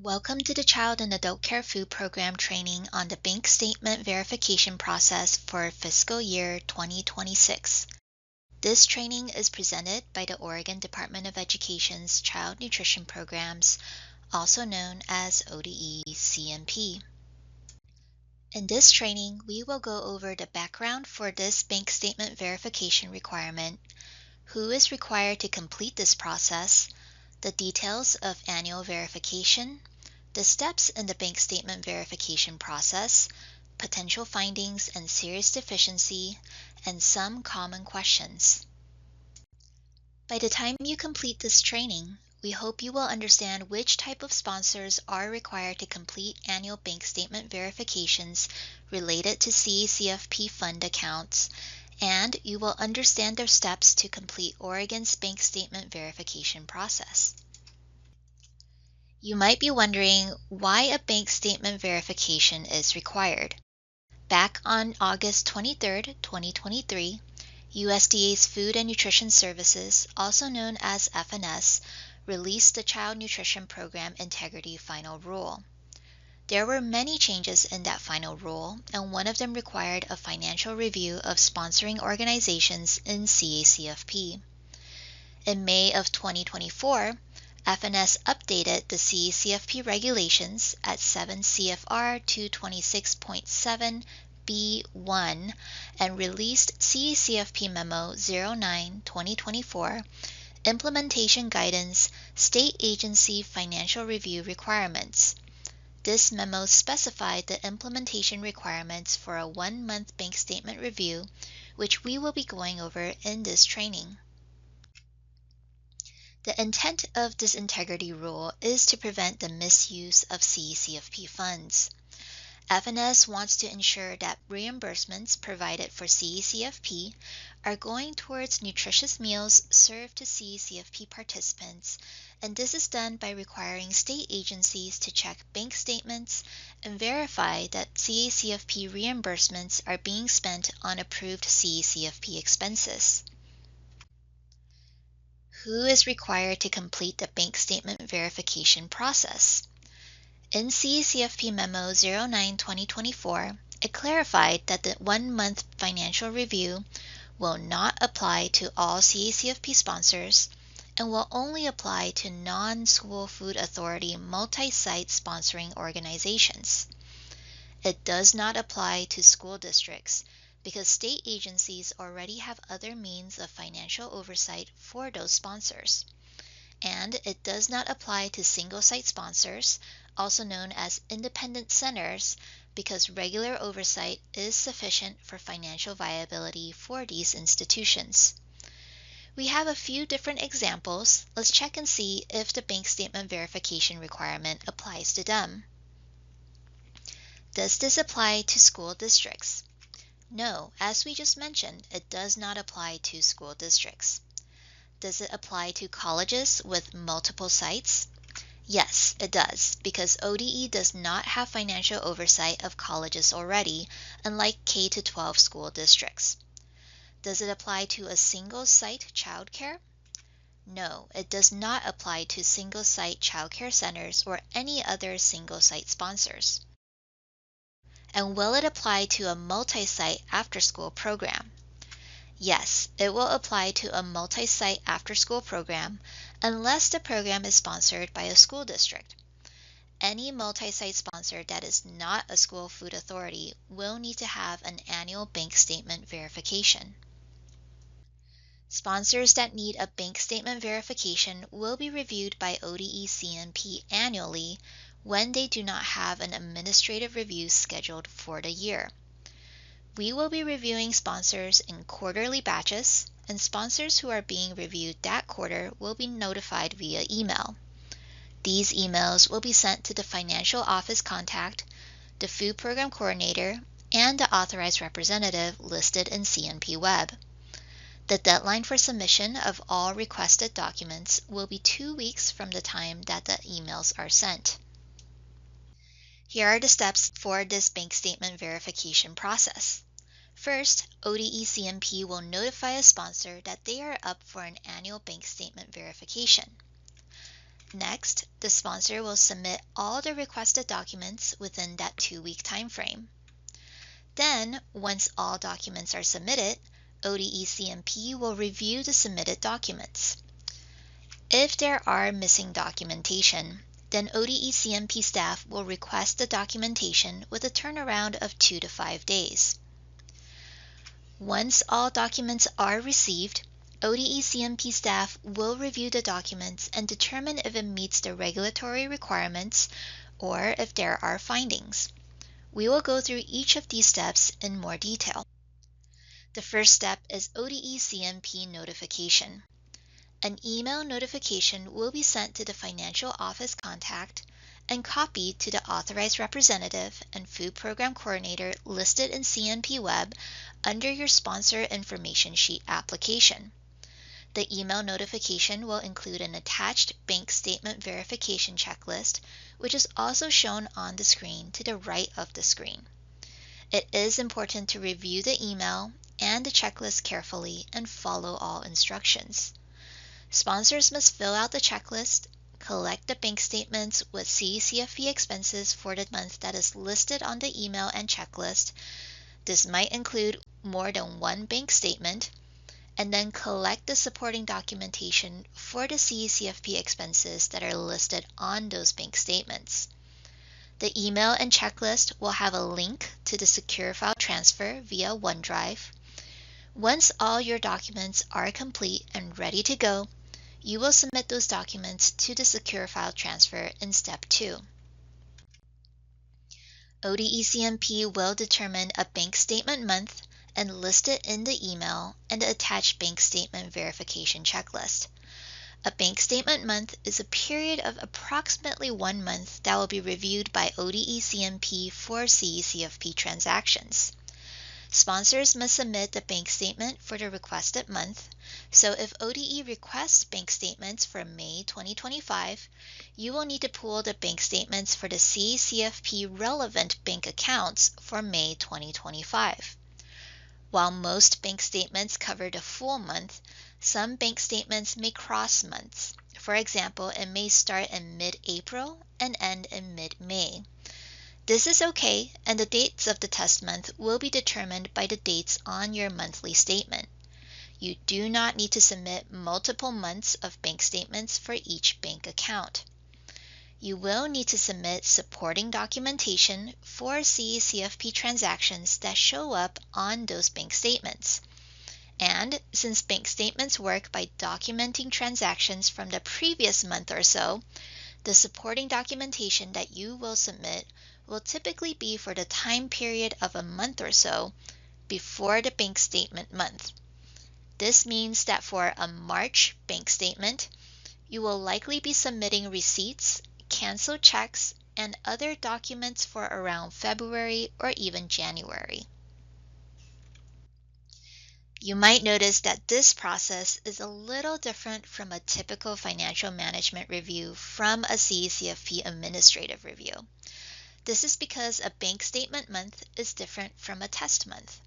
Welcome to the Child and Adult Care Food Program training on the bank statement verification process for fiscal year 2026. This training is presented by the Oregon Department of Education's Child Nutrition Programs, also known as ODE-CNP. In this training, we will go over the background for this bank statement verification requirement, who is required to complete this process, the details of annual verification, the steps in the bank statement verification process, potential findings and serious deficiency, and some common questions. By the time you complete this training, we hope you will understand which type of sponsors are required to complete annual bank statement verifications related to CACFP fund accounts, and you will understand the steps to complete Oregon's bank statement verification process. You might be wondering why a bank statement verification is required. Back on August 23, 2023, USDA's Food and Nutrition Services, also known as FNS, released the Child Nutrition Program Integrity Final Rule. There were many changes in that final rule, and one of them required a financial review of sponsoring organizations in CACFP. In May of 2024, FNS updated the CACFP regulations at 7 CFR 226.7B1 and released CACFP Memo 09-2024, Implementation Guidance, State Agency Financial Review Requirements. This memo specified the implementation requirements for a 1-month bank statement review, which we will be going over in this training. The intent of this integrity rule is to prevent the misuse of CACFP funds. FNS wants to ensure that reimbursements provided for CACFP are going towards nutritious meals served to CACFP participants, and this is done by requiring state agencies to check bank statements and verify that CACFP reimbursements are being spent on approved CACFP expenses. Who is required to complete the bank statement verification process? In CACFP Memo 09-2024, it clarified that the 1-month financial review will not apply to all CACFP sponsors and will only apply to non-School Food Authority multi-site sponsoring organizations. It does not apply to school districts because state agencies already have other means of financial oversight for those sponsors. And it does not apply to single-site sponsors, also known as independent centers, because regular oversight is sufficient for financial viability for these institutions. We have a few different examples. Let's check and see if the bank statement verification requirement applies to them. Does this apply to school districts? No, as we just mentioned, it does not apply to school districts. Does it apply to colleges with multiple sites? Yes, it does, because ODE does not have financial oversight of colleges already, unlike K-12 school districts. Does it apply to a single-site childcare? No, it does not apply to single-site childcare centers or any other single-site sponsors. And will it apply to a multi-site after-school program? Yes, it will apply to a multi-site after-school program unless the program is sponsored by a school district. Any multi-site sponsor that is not a school food authority will need to have an annual bank statement verification. Sponsors that need a bank statement verification will be reviewed by ODE-CNP annually when they do not have an administrative review scheduled for the year. We will be reviewing sponsors in quarterly batches, and sponsors who are being reviewed that quarter will be notified via email. These emails will be sent to the financial office contact, the food program coordinator, and the authorized representative listed in CNP Web. The deadline for submission of all requested documents will be 2 weeks from the time that the emails are sent. Here are the steps for this bank statement verification process. First, ODE-CNP will notify a sponsor that they are up for an annual bank statement verification. Next, the sponsor will submit all the requested documents within that 2-week time frame. Then, once all documents are submitted, ODE-CMP will review the submitted documents. If there are missing documentation, then ODE-CMP staff will request the documentation with a turnaround of 2 to 5 days. Once all documents are received, ODE-CMP staff will review the documents and determine if it meets the regulatory requirements or if there are findings. We will go through each of these steps in more detail. The first step is ODE-CMP notification. An email notification will be sent to the financial office contact and copied to the authorized representative and food program coordinator listed in CMP Web under your sponsor information sheet application. The email notification will include an attached bank statement verification checklist, which is also shown on the screen to the right of the screen. It is important to review the email and the checklist carefully and follow all instructions. Sponsors must fill out the checklist, collect the bank statements with CECFP expenses for the month that is listed on the email and checklist. This might include more than one bank statement, and then collect the supporting documentation for the CECFP expenses that are listed on those bank statements. The email and checklist will have a link to the secure file transfer via OneDrive. Once all your documents are complete and ready to go, you will submit those documents to the secure file transfer in step 2. ODE-CMP will determine a bank statement month and list it in the email and the attached bank statement verification checklist. A bank statement month is a period of approximately 1 month that will be reviewed by ODE-CMP for CECFP transactions. Sponsors must submit the bank statement for the requested month, so if ODE requests bank statements for May 2025, you will need to pull the bank statements for the CECFP relevant bank accounts for May 2025. While most bank statements cover the full month, some bank statements may cross months. For example, it may start in mid-April and end in mid-May. This is okay, and the dates of the test month will be determined by the dates on your monthly statement. You do not need to submit multiple months of bank statements for each bank account. You will need to submit supporting documentation for CECFP transactions that show up on those bank statements. And since bank statements work by documenting transactions from the previous month or so, the supporting documentation that you will submit will typically be for the time period of a month or so before the bank statement month. This means that for a March bank statement, you will likely be submitting receipts, canceled checks, and other documents for around February or even January. You might notice that this process is a little different from a typical financial management review from a CECFP administrative review. This is because a bank statement month is different from a test month.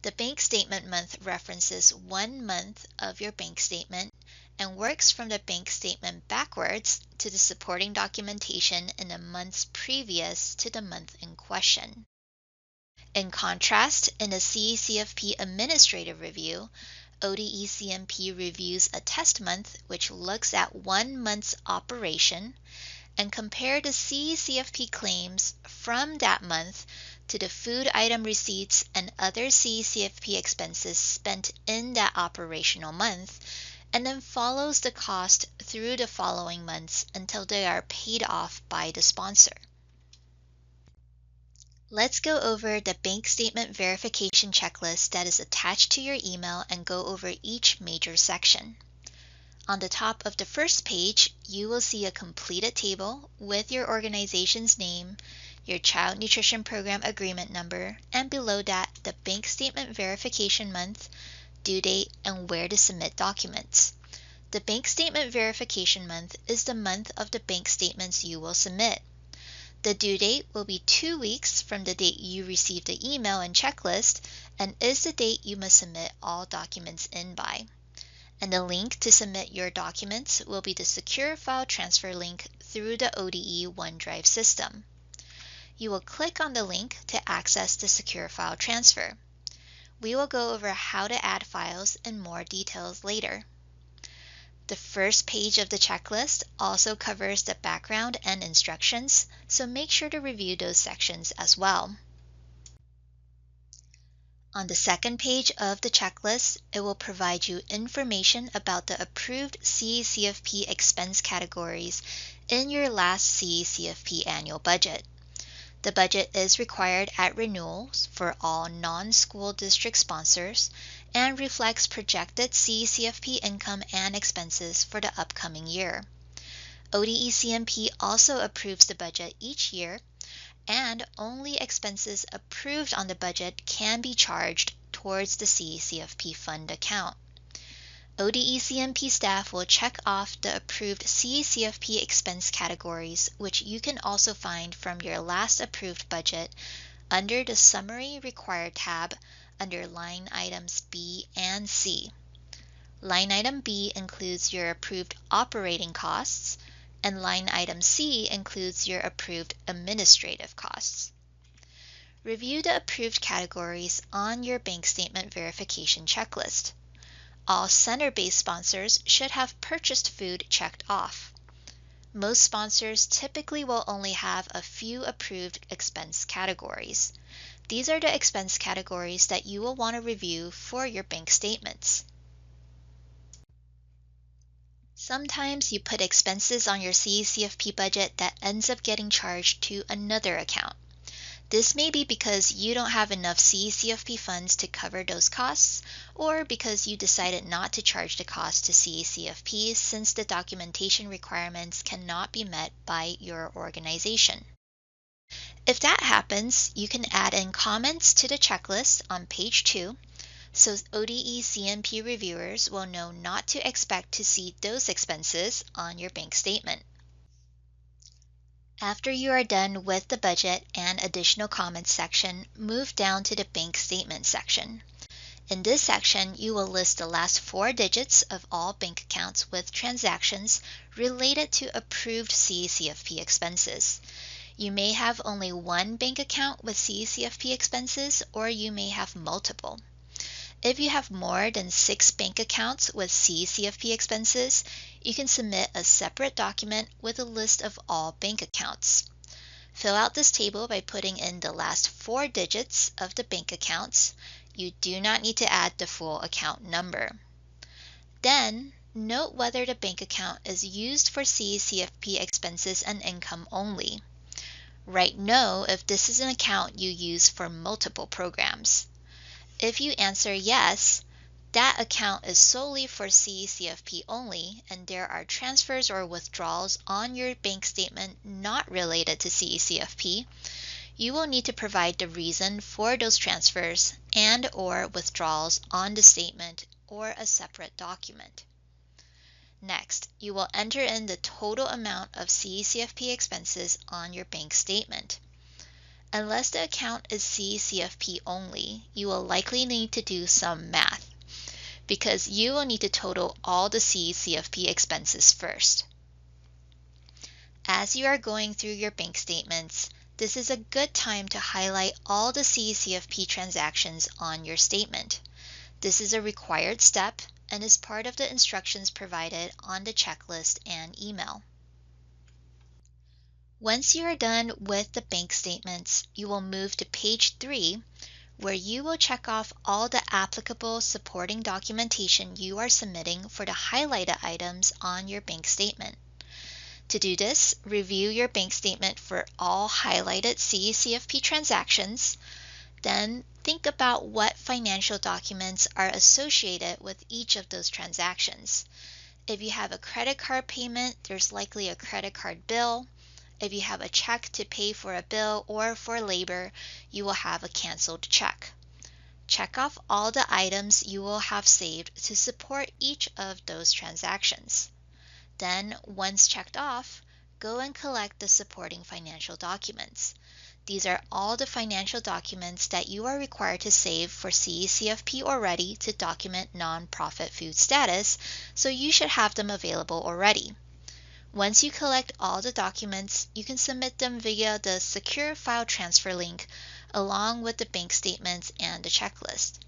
The bank statement month references 1 month of your bank statement and works from the bank statement backwards to the supporting documentation in the months previous to the month in question. In contrast, in a CECFP administrative review, ODE-CMP reviews a test month which looks at 1 month's operation and compare the CECFP claims from that month to the food item receipts and other CECFP expenses spent in that operational month, and then follows the cost through the following months until they are paid off by the sponsor. Let's go over the bank statement verification checklist that is attached to your email and go over each major section. On the top of the first page, you will see a completed table with your organization's name, your Child Nutrition Program agreement number, and below that, the bank statement verification month, due date, and where to submit documents. The bank statement verification month is the month of the bank statements you will submit. The due date will be 2 weeks from the date you receive the email and checklist, and is the date you must submit all documents in by. and the link to submit your documents will be the Secure File Transfer link through the ODE OneDrive system. You will click on the link to access the Secure File Transfer. We will go over how to add files in more details later. The first page of the checklist also covers the background and instructions, so make sure to review those sections as well. On the second page of the checklist, it will provide you information about the approved CECFP expense categories in your last CECFP annual budget. The budget is required at renewals for all non-school district sponsors and reflects projected CECFP income and expenses for the upcoming year. ODE CMP also approves the budget each year, and only expenses approved on the budget can be charged towards the CECFP fund account. ODE CMP staff will check off the approved CECFP expense categories, which you can also find from your last approved budget under the Summary Required tab under line items B and C. Line item B includes your approved operating costs, and line item C includes your approved administrative costs. Review the approved categories on your bank statement verification checklist. All center-based sponsors should have purchased food checked off. Most sponsors typically will only have a few approved expense categories. These are the expense categories that you will want to review for your bank statements. Sometimes you put expenses on your CECFP budget that ends up getting charged to another account. This may be because you don't have enough CECFP funds to cover those costs, or because you decided not to charge the cost to CECFP since the documentation requirements cannot be met by your organization. If that happens, you can add in comments to the checklist on page 2, so ODE CMP reviewers will know not to expect to see those expenses on your bank statement. After you are done with the budget and additional comments section, move down to the bank statement section. In this section, you will list the last 4 digits of all bank accounts with transactions related to approved CECFP expenses. You may have only one bank account with CECFP expenses, or you may have multiple. If you have more than 6 bank accounts with CECFP expenses, you can submit a separate document with a list of all bank accounts. Fill out this table by putting in the last 4 digits of the bank accounts. You do not need to add the full account number. Then, note whether the bank account is used for CECFP expenses and income only. Write no if this is an account you use for multiple programs. If you answer yes, that account is solely for CECFP only, and there are transfers or withdrawals on your bank statement not related to CECFP, you will need to provide the reason for those transfers and/or withdrawals on the statement or a separate document. Next, you will enter in the total amount of CECFP expenses on your bank statement. Unless the account is CECFP only, you will likely need to do some math, because you will need to total all the CECFP expenses first. As you are going through your bank statements, this is a good time to highlight all the CECFP transactions on your statement. This is a required step and is part of the instructions provided on the checklist and email. Once you are done with the bank statements, you will move to page 3, where you will check off all the applicable supporting documentation you are submitting for the highlighted items on your bank statement. To do this, review your bank statement for all highlighted CECFP transactions. Then think about what financial documents are associated with each of those transactions. If you have a credit card payment, there's likely a credit card bill. If you have a check to pay for a bill or for labor, you will have a canceled check. Check off all the items you will have saved to support each of those transactions. Then, once checked off, go and collect the supporting financial documents. These are all the financial documents that you are required to save for CECFP already to document nonprofit food status, so you should have them available already. Once you collect all the documents, you can submit them via the Secure File Transfer link along with the bank statements and the checklist.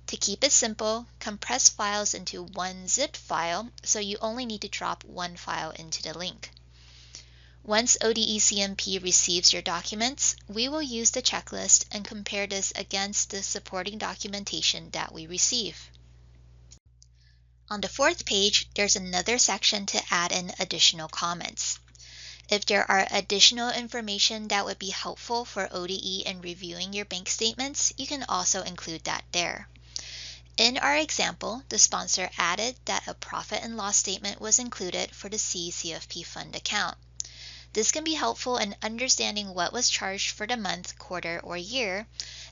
To keep it simple, compress files into one zip file so you only need to drop one file into the link. Once ODE-CMP receives your documents, we will use the checklist and compare this against the supporting documentation that we receive. On the fourth page, there's another section to add in additional comments. If there are additional information that would be helpful for ODE in reviewing your bank statements, you can also include that there. In our example, the sponsor added that a profit and loss statement was included for the CECFP fund account. This can be helpful in understanding what was charged for the month, quarter, or year,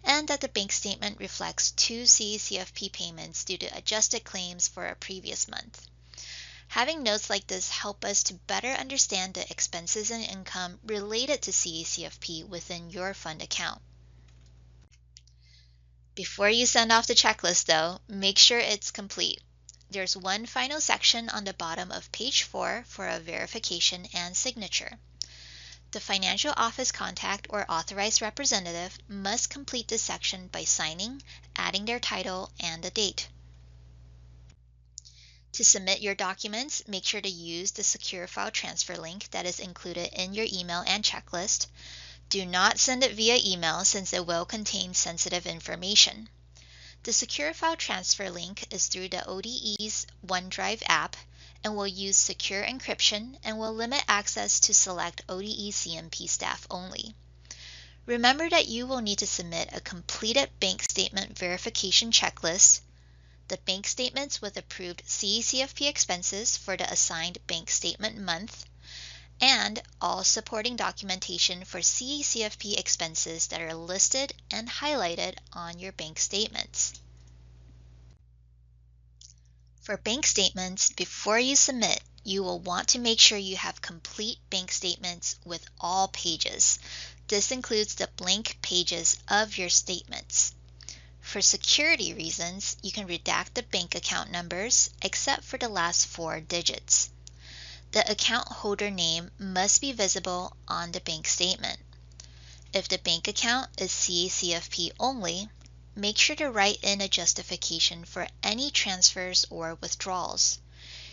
and that the bank statement reflects 2 CECFP payments due to adjusted claims for a previous month. Having notes like this help us to better understand the expenses and income related to CECFP within your fund account. Before you send off the checklist though, make sure it's complete. There's one final section on the bottom of page 4 for a verification and signature. The financial office contact or authorized representative must complete this section by signing, adding their title, and the date. To submit your documents, make sure to use the Secure File Transfer link that is included in your email and checklist. Do not send it via email since it will contain sensitive information. The Secure File Transfer link is through the ODE's OneDrive app and will use secure encryption and will limit access to select ODE-CMP staff only. Remember that you will need to submit a completed bank statement verification checklist, the bank statements with approved CECFP expenses for the assigned bank statement month, and all supporting documentation for CECFP expenses that are listed and highlighted on your bank statements. For bank statements, before you submit, you will want to make sure you have complete bank statements with all pages. This includes the blank pages of your statements. For security reasons, you can redact the bank account numbers except for the last 4 digits. The account holder name must be visible on the bank statement. If the bank account is CECFP only, make sure to write in a justification for any transfers or withdrawals.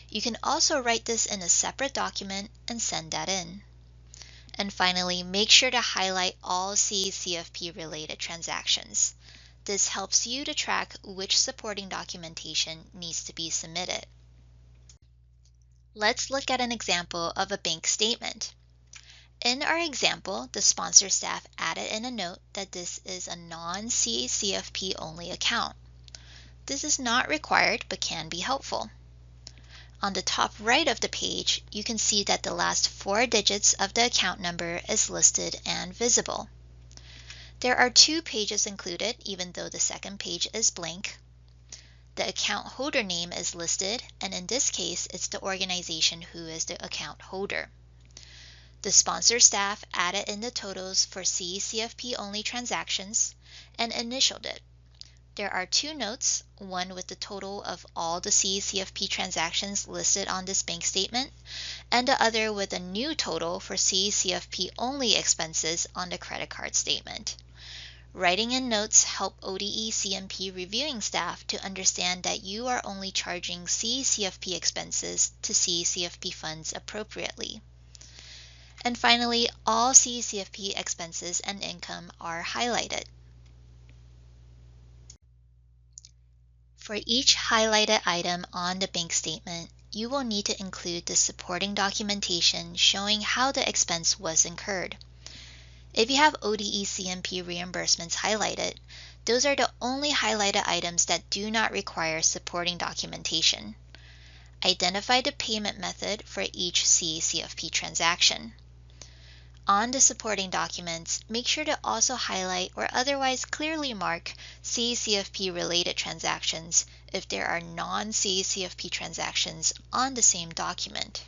You can also write this in a separate document and send that in. And finally, make sure to highlight all CECFP related transactions. This helps you to track which supporting documentation needs to be submitted. Let's look at an example of a bank statement. In our example, the sponsor staff added in a note that this is a non-CECFP only account. This is not required but can be helpful. On the top right of the page, you can see that the last 4 digits of the account number is listed and visible. There are 2 pages included, even though the second page is blank. The account holder name is listed, and in this case, it's the organization who is the account holder. The sponsor staff added in the totals for CECFP only transactions and initialed it. There are 2 notes, one with the total of all the CECFP transactions listed on this bank statement, and the other with a new total for CECFP only expenses on the credit card statement. Writing in notes help ODE-CMP reviewing staff to understand that you are only charging CECFP expenses to CECFP funds appropriately. And finally, all CECFP expenses and income are highlighted. For each highlighted item on the bank statement, you will need to include the supporting documentation showing how the expense was incurred. If you have ODE-CMP reimbursements highlighted, those are the only highlighted items that do not require supporting documentation. Identify the payment method for each CECFP transaction. On the supporting documents, make sure to also highlight or otherwise clearly mark CECFP related transactions if there are non-CECFP transactions on the same document.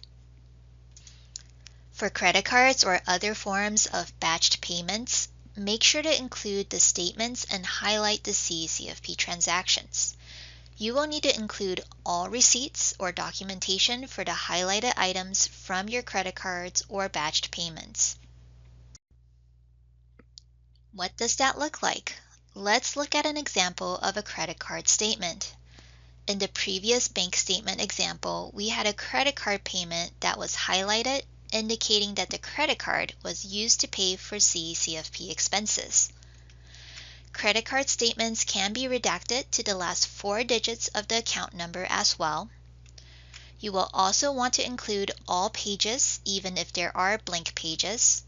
For credit cards or other forms of batched payments, make sure to include the statements and highlight the CCFP transactions. You will need to include all receipts or documentation for the highlighted items from your credit cards or batched payments. What does that look like? Let's look at an example of a credit card statement. In the previous bank statement example, we had a credit card payment that was highlighted, indicating that the credit card was used to pay for CCFP expenses. Credit card statements can be redacted to the last 4 digits of the account number as well. You will also want to include all pages, even if there are blank pages.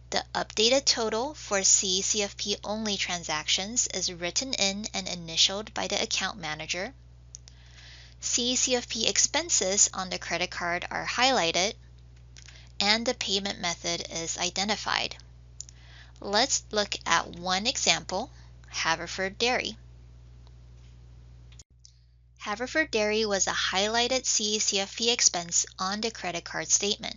The updated total for CCFP only transactions is written in and initialed by the account manager. CCFP expenses on the credit card are highlighted, and the payment method is identified. Let's look at one example, Haverford Dairy. Haverford Dairy was a highlighted CCFP expense on the credit card statement.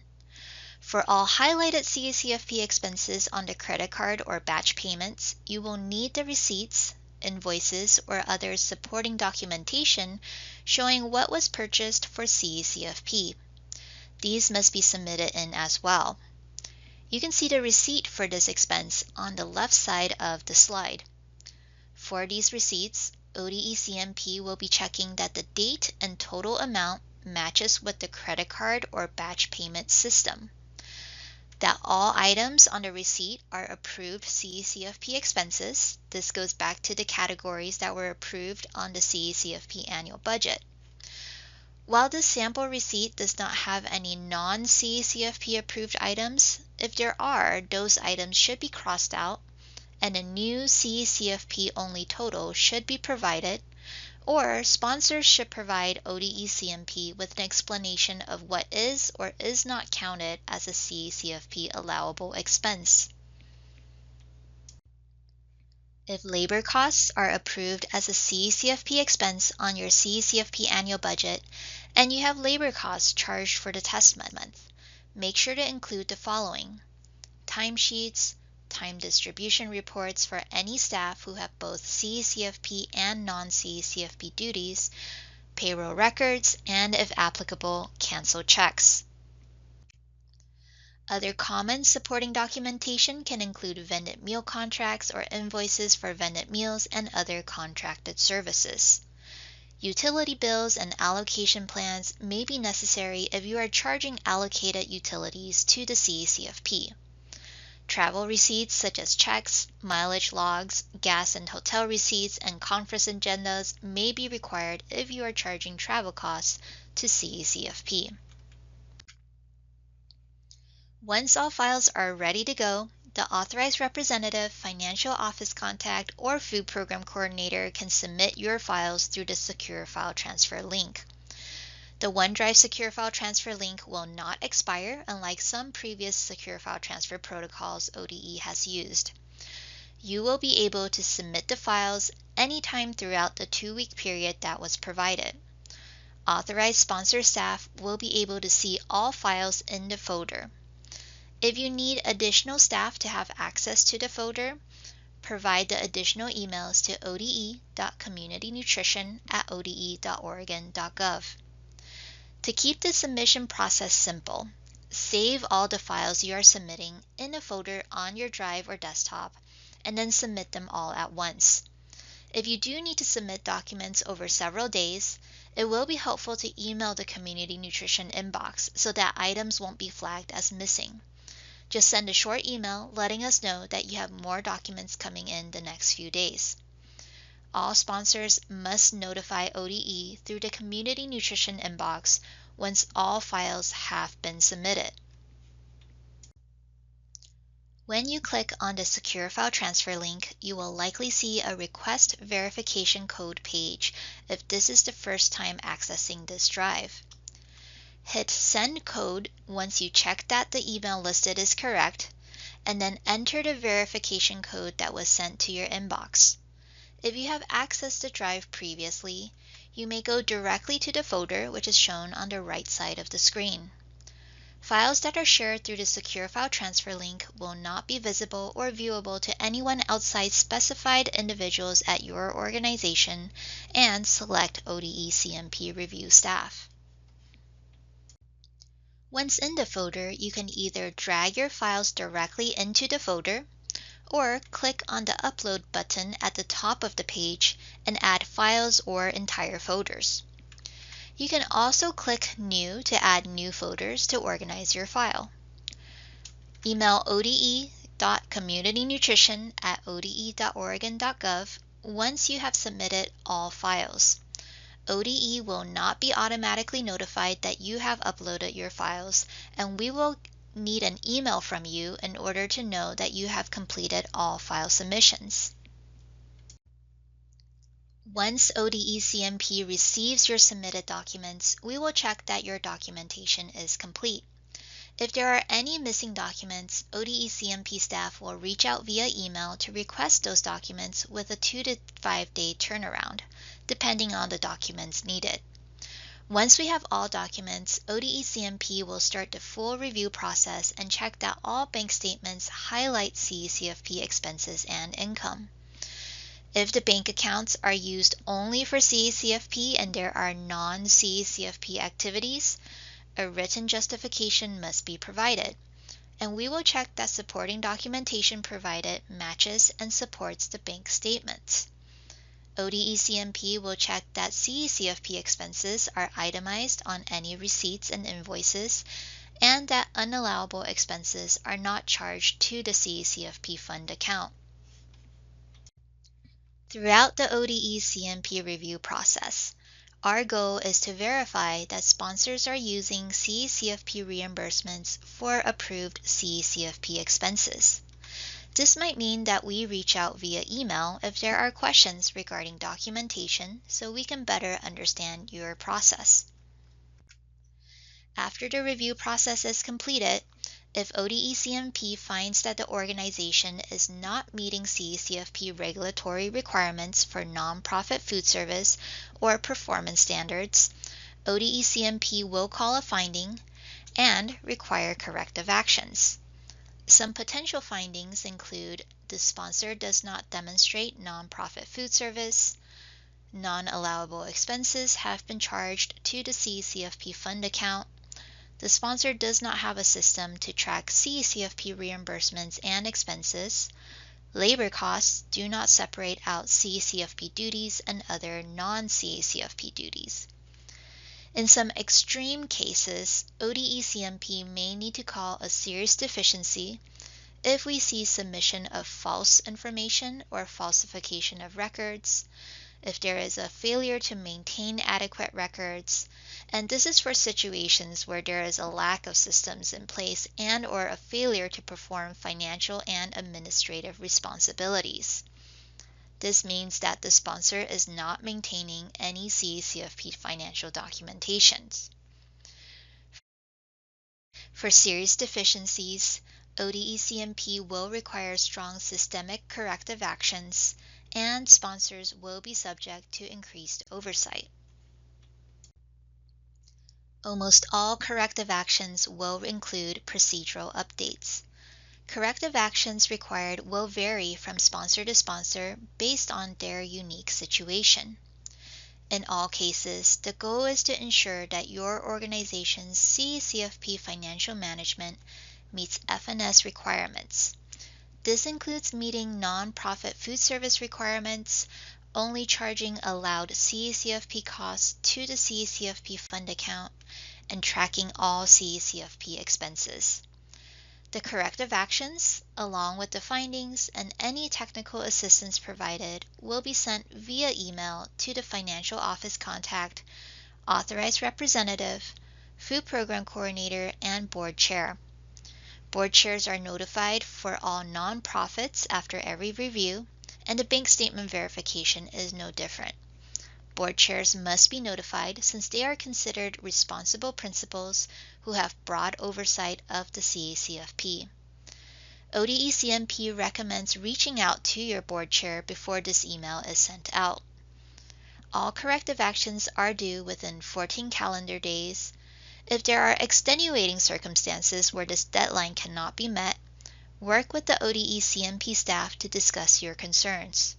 For all highlighted CCFP expenses on the credit card or batch payments, you will need the receipts, invoices, or other supporting documentation showing what was purchased for CCFP. These must be submitted in as well. You can see the receipt for this expense on the left side of the slide. For these receipts, ODE-CMP will be checking that the date and total amount matches with the credit card or batch payment system, that all items on the receipt are approved CCFP expenses. This goes back to the categories that were approved on the CCFP annual budget. While the sample receipt does not have any non-CCFP approved items, if there are, those items should be crossed out, and a new CCFP only total should be provided, or sponsors should provide ODE-CMP with an explanation of what is or is not counted as a CCFP allowable expense. If labor costs are approved as a CCFP expense on your CCFP annual budget, and you have labor costs charged for the test month, make sure to include the following: timesheets, time distribution reports for any staff who have both CCFP and non-CCFP duties, payroll records, and if applicable, cancel checks. Other common supporting documentation can include vended meal contracts or invoices for vended meals and other contracted services. Utility bills and allocation plans may be necessary if you are charging allocated utilities to the CCFP. Travel receipts such as checks, mileage logs, gas and hotel receipts, and conference agendas may be required if you are charging travel costs to CCFP. Once all files are ready to go, the authorized representative, financial office contact, or food program coordinator can submit your files through the Secure File Transfer link. The OneDrive Secure File Transfer link will not expire, unlike some previous Secure File Transfer protocols ODE has used. You will be able to submit the files anytime throughout the 2-week period that was provided. Authorized sponsor staff will be able to see all files in the folder. If you need additional staff to have access to the folder, provide the additional emails to ode.communitynutrition@ode.oregon.gov. To keep the submission process simple, save all the files you are submitting in a folder on your drive or desktop, and then submit them all at once. If you do need to submit documents over several days, it will be helpful to email the Community Nutrition inbox so that items won't be flagged as missing. Just send a short email letting us know that you have more documents coming in the next few days. All sponsors must notify ODE through the Community Nutrition inbox once all files have been submitted. When you click on the Secure File Transfer link, you will likely see a Request Verification Code page if this is the first time accessing this drive. Hit Send Code once you check that the email listed is correct, and then enter the verification code that was sent to your inbox. If you have accessed the drive previously, you may go directly to the folder which is shown on the right side of the screen. Files that are shared through the Secure File Transfer link will not be visible or viewable to anyone outside specified individuals at your organization, and select ODE CMP review staff. Once in the folder, you can either drag your files directly into the folder, or click on the Upload button at the top of the page and add files or entire folders. You can also click New to add new folders to organize your file. Email ode.communitynutrition@ode.oregon.gov once you have submitted all files. ODE will not be automatically notified that you have uploaded your files, and we will need an email from you in order to know that you have completed all file submissions. Once ODE CMP receives your submitted documents, we will check that your documentation is complete. If there are any missing documents, ODE CMP staff will reach out via email to request those documents with a 2 to 5 day turnaround, depending on the documents needed. Once we have all documents, ODE CMP will start the full review process and check that all bank statements highlight CECFP expenses and income. If the bank accounts are used only for CECFP and there are non-CECFP activities, a written justification must be provided, and we will check that supporting documentation provided matches and supports the bank statements. ODE CMP will check that CECFP expenses are itemized on any receipts and invoices, and that unallowable expenses are not charged to the CECFP fund account. Throughout the ODE CMP review process, our goal is to verify that sponsors are using CECFP reimbursements for approved CECFP expenses. This might mean that we reach out via email if there are questions regarding documentation so we can better understand your process. After the review process is completed, if ODE CMP finds that the organization is not meeting CECFP regulatory requirements for nonprofit food service or performance standards, ODE CMP will call a finding and require corrective actions. Some potential findings include the sponsor does not demonstrate nonprofit food service, non-allowable expenses have been charged to the CECFP fund account, the sponsor does not have a system to track CECFP reimbursements and expenses, labor costs do not separate out CECFP duties and other non-CECFP duties. In some extreme cases, ODE CMP may need to call a serious deficiency if we see submission of false information or falsification of records, if there is a failure to maintain adequate records, and this is for situations where there is a lack of systems in place and or a failure to perform financial and administrative responsibilities. This means that the sponsor is not maintaining any CECFP financial documentations. For serious deficiencies, ODE CMP will require strong systemic corrective actions, and sponsors will be subject to increased oversight. Almost all corrective actions will include procedural updates. Corrective actions required will vary from sponsor to sponsor based on their unique situation. In all cases, the goal is to ensure that your organization's CECFP financial management meets FNS requirements. This includes meeting nonprofit food service requirements, only charging allowed CECFP costs to the CECFP fund account, and tracking all CECFP expenses. The corrective actions, along with the findings and any technical assistance provided, will be sent via email to the financial office contact, authorized representative, food program coordinator, and board chair. Board chairs are notified for all nonprofits after every review, and the bank statement verification is no different. Board chairs must be notified since they are considered responsible principals who have broad oversight of the CECFP. ODE CMP recommends reaching out to your board chair before this email is sent out. All corrective actions are due within 14 calendar days, If there are extenuating circumstances where this deadline cannot be met, work with the ODE CMP staff to discuss your concerns.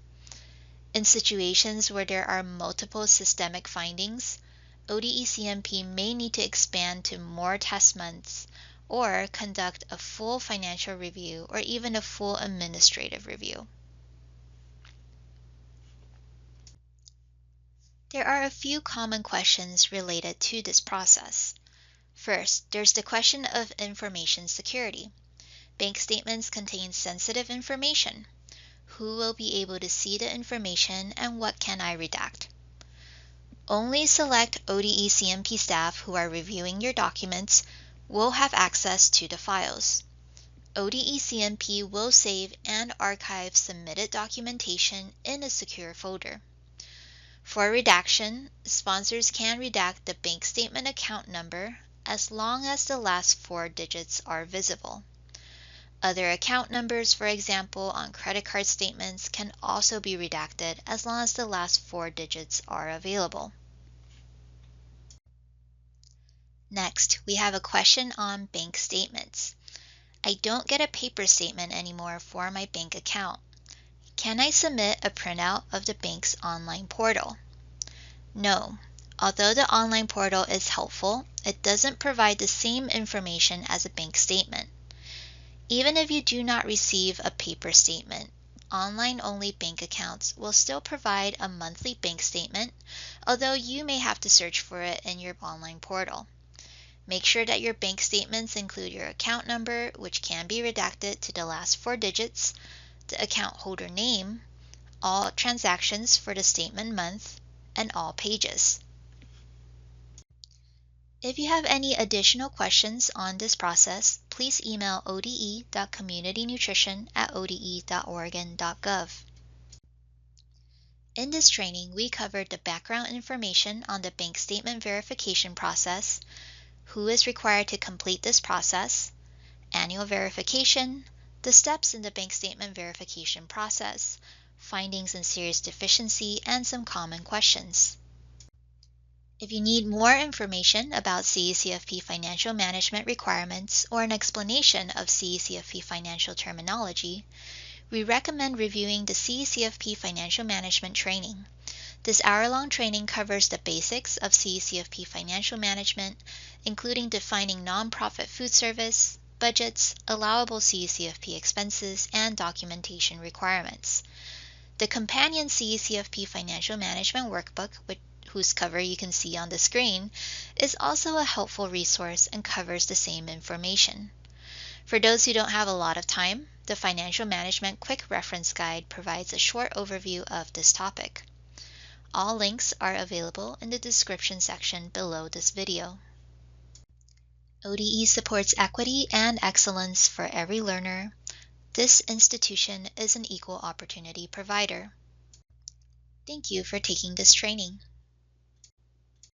In situations where there are multiple systemic findings, ODE CMP may need to expand to more test months or conduct a full financial review or even a full administrative review. There are a few common questions related to this process. First, there's the question of information security. Bank statements contain sensitive information. Who will be able to see the information and what can I redact? Only select ODE CMP staff who are reviewing your documents will have access to the files. ODE CMP will save and archive submitted documentation in a secure folder. For redaction, sponsors can redact the bank statement account number as long as the last 4 digits are visible. Other account numbers, for example, on credit card statements can also be redacted as long as the last 4 digits are available. Next, we have a question on bank statements. I don't get a paper statement anymore for my bank account. Can I submit a printout of the bank's online portal? No. Although the online portal is helpful, it doesn't provide the same information as a bank statement. Even if you do not receive a paper statement, online-only bank accounts will still provide a monthly bank statement, although you may have to search for it in your online portal. Make sure that your bank statements include your account number, which can be redacted to the last 4 digits, the account holder name, all transactions for the statement month, and all pages. If you have any additional questions on this process, please email ode.communitynutrition@ode.oregon.gov. In this training, we covered the background information on the bank statement verification process, who is required to complete this process, annual verification, the steps in the bank statement verification process, findings and serious deficiency, and some common questions. If you need more information about CECFP financial management requirements or an explanation of CECFP financial terminology, we recommend reviewing the CECFP financial management training. This hour-long training covers the basics of CECFP financial management, including defining nonprofit food service, budgets, allowable CECFP expenses, and documentation requirements. The companion CECFP financial management workbook, whose cover you can see on the screen, is also a helpful resource and covers the same information. For those who don't have a lot of time, the Financial Management Quick Reference Guide provides a short overview of this topic. All links are available in the description section below this video. ODE supports equity and excellence for every learner. This institution is an equal opportunity provider. Thank you for taking this training.